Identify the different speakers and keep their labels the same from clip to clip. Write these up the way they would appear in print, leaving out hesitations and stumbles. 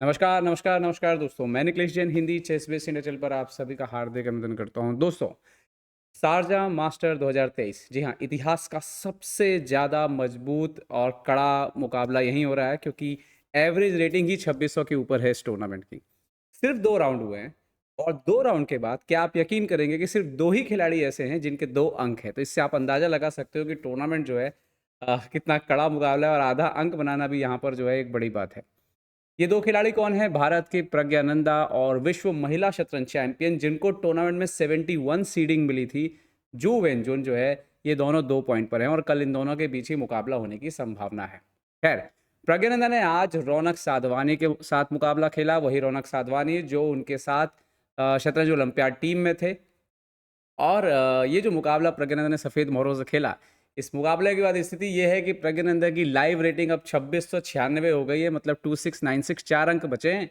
Speaker 1: नमस्कार, नमस्कार, नमस्कार दोस्तों। मैं Nikhilesh Jain Hindi chess base India channel पर आप सभी का हार्दिक अभिनंदन करता हूँ। दोस्तों, शारजाह मास्टर 2023 जी हाँ, इतिहास का सबसे ज़्यादा मजबूत और कड़ा मुकाबला यहीं हो रहा है क्योंकि एवरेज रेटिंग ही 2600 के ऊपर है इस टूर्नामेंट की। सिर्फ 2 राउंड हुए हैं और 2 राउंड के बाद क्या आप यकीन करेंगे कि सिर्फ 2 ही खिलाड़ी ऐसे हैं जिनके 2 अंक हैं। तो इससे आप अंदाज़ा लगा सकते हो कि टूर्नामेंट जो है कितना कड़ा मुकाबला है और आधा अंक बनाना भी यहाँ पर जो है एक बड़ी बात है। ये 2 खिलाड़ी कौन हैं? भारत की प्रज्ञानंदा और विश्व महिला शतरंज चैंपियन जिनको टूर्नामेंट में 71 सीडिंग मिली थी, जू वेनजुन जो है, ये दोनों 2 पॉइंट पर हैं और कल इन दोनों के बीच ही मुकाबला होने की संभावना है। खैर, प्रज्ञानंदा ने आज रौनक साधवानी के साथ मुकाबला खेला, वही रौनक साधवानी जो उनके साथ शतरंज ओलंपियाड टीम में थे। और ये जो मुकाबला प्रज्ञानंदा ने सफ़ेद मोहरों से खेला, इस मुकाबले के बाद स्थिति ये है कि प्रज्ञानंदा की लाइव रेटिंग अब 2696 हो गई है, मतलब 2696 4 अंक बचे हैं।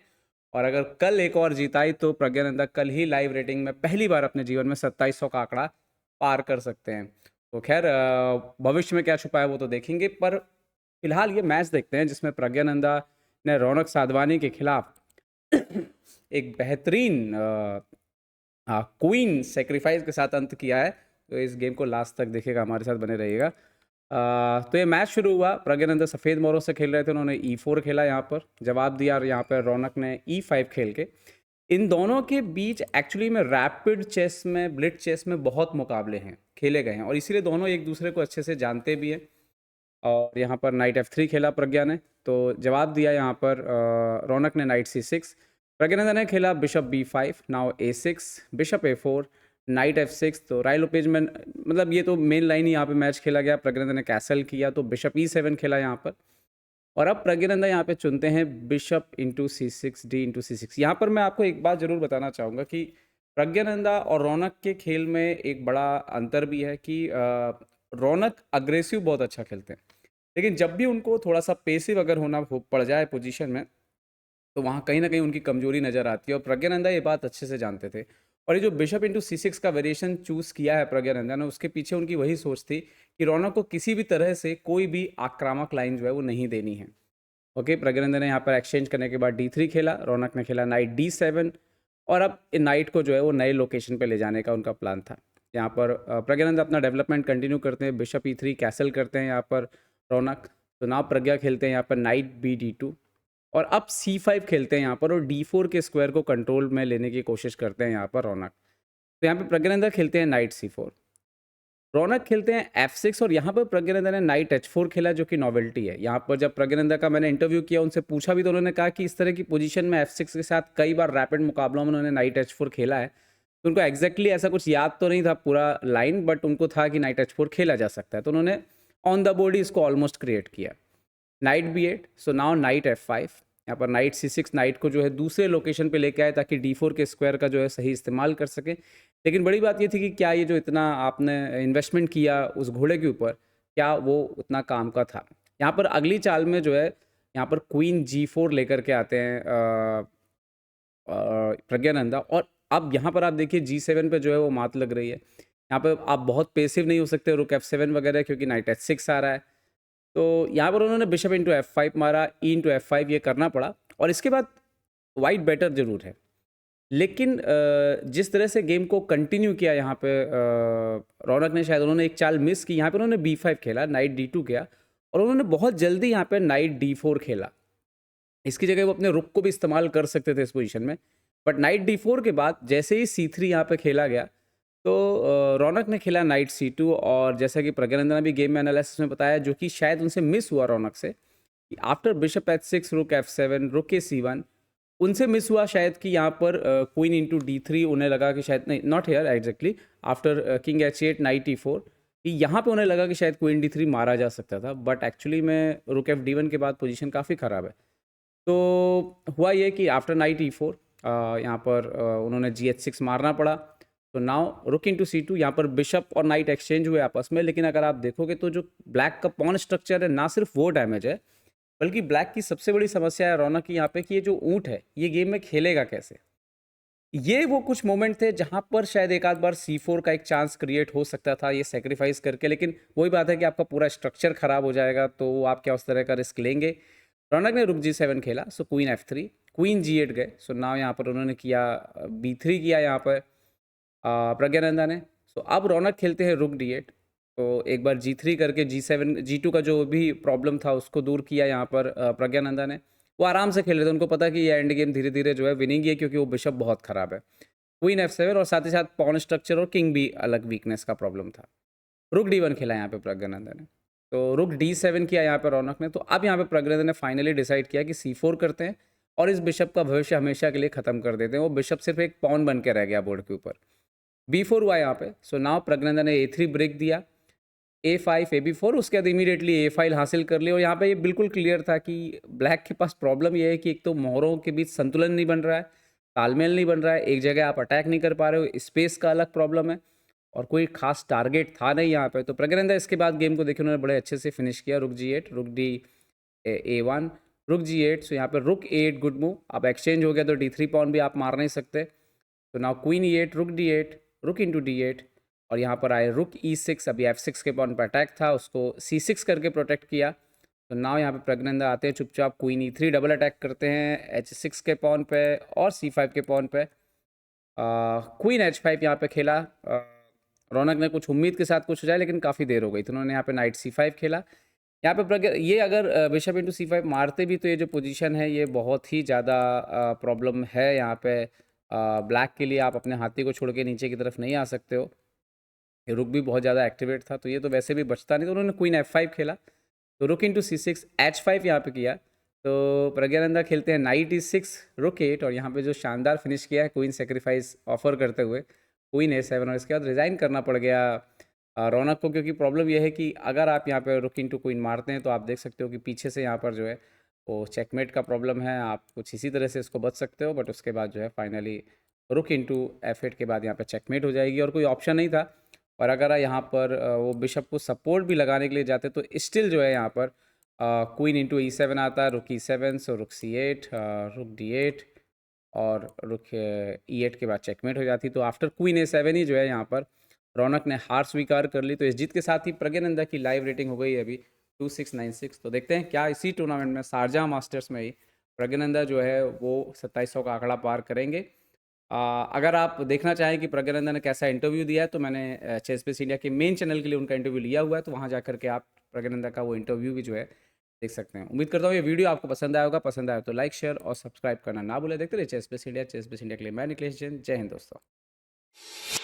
Speaker 1: और अगर कल एक और जीत आई तो प्रज्ञानंदा कल ही लाइव रेटिंग में पहली बार अपने जीवन में 2700 का आंकड़ा पार कर सकते हैं। तो खैर भविष्य में क्या छुपा है वो तो देखेंगे, पर फिलहाल ये मैच देखते हैं जिसमें प्रज्ञानंदा ने रौनक साधवानी के खिलाफ एक बेहतरीन क्वीन सैक्रिफाइस के साथ अंत किया है। तो इस गेम को लास्ट तक देखिएगा, हमारे साथ बने रहिएगा। तो ये मैच शुरू हुआ, प्रज्ञानंदा सफ़ेद मोरों से खेल रहे थे, उन्होंने E4 खेला, यहाँ पर जवाब दिया और यहाँ पर रौनक ने E5 खेल के। इन दोनों के बीच एक्चुअली में रैपिड चेस में, ब्लिट्ज चेस में बहुत मुकाबले हैं, खेले गए हैं और इसीलिए दोनों एक दूसरे को अच्छे से जानते भी हैं। और यहाँ पर नाइट F3 खेला प्रज्ञा ने, तो जवाब दिया यहाँ पर रौनक ने नाइट C6। प्रज्ञानंदा ने खेला bishop B5, now A6, bishop A4, night F6। तो राय लोपेज में मतलब ये तो मेन लाइन ही यहाँ पे मैच खेला गया। प्रज्ञानंदा ने कैसल किया तो बिशप E7 खेला यहाँ पर। और अब प्रज्ञानंदा यहाँ पे चुनते हैं bishop into C6, D into C6। यहाँ पर मैं आपको एक बात ज़रूर बताना चाहूँगा कि प्रज्ञानंदा और रौनक के खेल में एक बड़ा अंतर भी है कि रौनक अग्रेसिव बहुत अच्छा खेलते हैं, लेकिन जब भी उनको थोड़ा सा पेसिव अगर होना पड़ जाए पोजीशन में, तो वहाँ कहीं न कहीं उनकी कमज़ोरी नज़र आती है और प्रज्ञानंदा ये बात अच्छे से जानते थे। और ये जो बिशप इंटू C6 का वेरिएशन चूज़ किया है प्रज्ञानंदा ने, उसके पीछे उनकी वही सोच थी कि रौनक को किसी भी तरह से कोई भी आक्रामक लाइन जो है वो नहीं देनी है। ओके, प्रज्ञानंदा ने यहाँ पर एक्सचेंज करने के बाद D3 खेला, रौनक ने खेला नाइट D7 और अब इन नाइट को जो है वो नए लोकेशन पे ले जाने का उनका प्लान था। यहाँ पर प्रज्ञानंदा अपना डेवलपमेंट कंटिन्यू करते हैं, बिशप E3 कैसल करते हैं यहाँ पर रौनक। तो नाउ प्रज्ञा खेलते हैं यहाँ पर नाइट B D2 और अब C5 खेलते हैं यहाँ पर और D4 के स्क्वायर को कंट्रोल में लेने की कोशिश करते हैं यहाँ पर रौनक। तो यहाँ पे प्रज्ञानंदा खेलते हैं नाइट C4, रौनक खेलते हैं F6 और यहाँ पर प्रज्ञानंदा ने नाइट H4 खेला जो कि नॉवेल्टी है। यहाँ पर जब प्रज्ञानंदा का मैंने इंटरव्यू किया, उनसे पूछा भी, तो उन्होंने कहा कि इस तरह की पोजीशन में F6 के साथ कई बार रैपिड मुकाबलों में उन्होंने नाइट H4 खेला है। तो उनको एग्जैक्टली ऐसा कुछ याद तो नहीं था पूरा लाइन, बट उनको था कि नाइट H4 खेला जा सकता है, तो उन्होंने ऑन द बोर्ड ही इसको ऑलमोस्ट क्रिएट किया। Night B8, so now night F5। यहाँ पर नाइट C6 नाइट को जो है दूसरे लोकेशन पे लेके आए ताकि D4 के स्क्वायर का जो है सही इस्तेमाल कर सके। लेकिन बड़ी बात ये थी कि क्या ये जो इतना आपने इन्वेस्टमेंट किया उस घोड़े के ऊपर, क्या वो उतना काम का था? यहाँ पर अगली चाल में जो है, यहाँ पर क्वीन G4 लेकर के आते हैं प्रज्ञानंदा और अब यहाँ पर आप देखिए G7 पे जो है वो मात लग रही है। यहाँ पे आप बहुत पेसिव नहीं हो सकते रुक F7 वगैरह, क्योंकि नाइट H6 आ रहा है। तो यहाँ पर उन्होंने बिशप इंटू F5 मारा, E इंटू F5 ये करना पड़ा और इसके बाद वाइट बेटर ज़रूर है। लेकिन जिस तरह से गेम को कंटिन्यू किया यहाँ पे रौनक ने, शायद उन्होंने एक चाल मिस की। यहाँ पे उन्होंने B5 खेला, नाइट D2 किया और उन्होंने बहुत जल्दी यहाँ पे नाइट D4 खेला। इसकी जगह वो अपने रुक को भी इस्तेमाल कर सकते थे इस पोजीशन में, बट नाइट D4 के बाद जैसे ही C3 यहाँ पे खेला गया, तो रौनक ने खेला नाइट C2 और जैसा कि प्रज्ञानंदा ने भी गेम में एनालिसिस में बताया, जो कि शायद उनसे मिस हुआ रौनक से, कि आफ्टर बिशप H6 रुक F7 रुक के C1, उनसे मिस हुआ शायद कि यहाँ पर क्वीन इंटू D3, उन्हें लगा कि शायद नहीं, not here exactly, after king H8 night E4, कि यहाँ पे उन्हें लगा कि शायद क्वीन D3 मारा जा सकता था, बट एक्चुअली में रुक F D1 के बाद पोजीशन काफ़ी ख़राब है। तो हुआ ये कि आफ्टर नाइट E4 यहाँ पर उन्होंने GH6 मारना पड़ा। तो नाउ रुक इंटू C2, यहाँ पर बिशप और नाइट एक्सचेंज हुए आपस में, लेकिन अगर आप देखोगे तो जो ब्लैक का पॉन स्ट्रक्चर है, ना सिर्फ वो डैमेज है, बल्कि ब्लैक की सबसे बड़ी समस्या है रौनक की यहाँ पे कि ये जो ऊँट है ये गेम में खेलेगा कैसे। ये वो कुछ मोमेंट थे जहाँ पर शायद एक आध बार C4 का एक चांस क्रिएट हो सकता था ये सेक्रीफाइस करके, लेकिन वही बात है कि आपका पूरा स्ट्रक्चर खराब हो जाएगा, तो आप क्या उस तरह का रिस्क लेंगे। रौनक ने रुक G7 खेला, सो क्वीन F3 क्वीन G8 गए। सो नाउ यहाँ पर उन्होंने किया B3 किया यहाँ पर प्रज्ञानंदा ने। सो अब रौनक खेलते हैं रुक D8। तो एक बार G3 करके G7 G2 का जो भी प्रॉब्लम था उसको दूर किया यहाँ पर प्रज्ञानंदा ने। वो आराम से खेल रहे थे, उनको पता कि ये एंड गेम धीरे धीरे जो है विनिंग है, क्योंकि वो बिशप बहुत ख़राब है। क्वीन F7 और साथ ही साथ पॉन स्ट्रक्चर और किंग भी अलग वीकनेस का प्रॉब्लम था। रुक D1 खेला यहाँ पे प्रज्ञानंदा ने। तो रुक D7 किया यहाँ पे रौनक ने। तो अब यहाँ पे प्रज्ञानंदा ने फाइनली डिसाइड किया कि C4 करते हैं और इस बिशप का भविष्य हमेशा के लिए ख़त्म कर देते हैं। वो बिशप सिर्फ एक पॉन बन के रह गया बोर्ड के ऊपर। B4 हुआ यहाँ पे। सो नाउ प्रज्ञानंदा ने A3 ब्रेक दिया, A5 AB4, उसके बाद इमीडिएटली A फाइल हासिल कर ली। और यहाँ पे ये बिल्कुल क्लियर था कि ब्लैक के पास प्रॉब्लम ये है कि एक तो मोहरों के बीच संतुलन नहीं बन रहा है, तालमेल नहीं बन रहा है, एक जगह आप अटैक नहीं कर पा रहे हो, स्पेस का अलग प्रॉब्लम है और कोई खास टारगेट था नहीं यहाँ पे। तो प्रज्ञानंदा इसके बाद गेम को देखिए उन्होंने बड़े अच्छे से फिनिश किया। रुक G8, रुक D A1, रुक G8। सो यहाँ पे रुक A8 गुड मूव। अब एक्सचेंज हो गया तो D3 पॉन भी आप मार नहीं सकते। तो नाउ क्वीन E8, रुक D8, रुक इंटू D8 और यहाँ पर आए रुक E6। अभी F6 के पॉन पर अटैक था, उसको C6 करके प्रोटेक्ट किया। तो नाउ यहाँ पे प्रज्ञानंदा आते हैं चुपचाप, क्वीन E3 डबल अटैक करते हैं H6 के पॉन पे और C5 के पॉन पे। क्वीन H5 यहाँ पे खेला। रौनक ने कुछ उम्मीद के साथ कुछ हो जाए, लेकिन काफ़ी देर हो गई, तो उन्होंने यहाँ पे नाइट C5 खेला। यहाँ पे ये अगर बिशप इंटू C5 मारते भी तो ये जो पोजीशन है ये बहुत ही ज़्यादा प्रॉब्लम है यहाँ पे ब्लैक के लिए। आप अपने हाथी को छोड़ के नीचे की तरफ नहीं आ सकते हो। ये रुक भी बहुत ज़्यादा एक्टिवेट था, तो ये तो वैसे भी बचता नहीं। तो उन्होंने क्वीन F5 खेला। तो रुक इंटू C6, H5 यहाँ पे किया। तो प्रज्ञानंदा खेलते हैं नाइट E6, रुक 8 और यहाँ पे जो शानदार फिनिश किया है क्वीन सेक्रीफाइस ऑफर करते हुए, क्वीन A7। और इसके बाद रिज़ाइन करना पड़ गया रौनक को, क्योंकि प्रॉब्लम यह है कि अगर आप यहाँ पे रुक इंटू क्वीन मारते हैं तो आप देख सकते हो कि पीछे से यहाँ पर जो है वो चेकमेट का प्रॉब्लम है। आप कुछ इसी तरह से इसको बच सकते हो, बट उसके बाद जो है फाइनली रुक इंटू F8 के बाद यहाँ पे चेकमेट हो जाएगी और कोई ऑप्शन नहीं था। और अगर यहाँ पर वो बिशप को सपोर्ट भी लगाने के लिए जाते तो स्टिल जो है यहाँ पर क्वीन इंटू E7 आता है, रुक E7, सो रुक C8, रुक D8 और रुक E8 के बाद चेकमेट हो जाती। तो आफ्टर क्वीन A7 ही जो है यहाँ पर रौनक ने हार स्वीकार कर ली। तो इस जीत के साथ ही प्रज्ञानंदा की लाइव रेटिंग हो गई है अभी 2696। तो देखते हैं क्या इसी टूर्नामेंट में शारजाह मास्टर्स में ही प्रज्ञानंदा जो है वो 2700 का आंकड़ा पार करेंगे। अगर आप देखना चाहें कि प्रज्ञानंदा ने कैसा इंटरव्यू दिया है तो मैंने चेस बेस इंडिया के मेन चैनल के लिए उनका इंटरव्यू लिया हुआ है, तो वहाँ जा करके आप प्रज्ञानंदा का वो इंटरव्यू भी जो है देख सकते हैं। उम्मीद करता हूँ ये वीडियो आपको पसंद आया होगा। पसंद आया तो लाइक शेयर और सब्सक्राइब करना ना भूलें। देखते रहिए चेस बेस इंडिया के लिए मैं निखिलेश जैन। जय हिंद दोस्तों।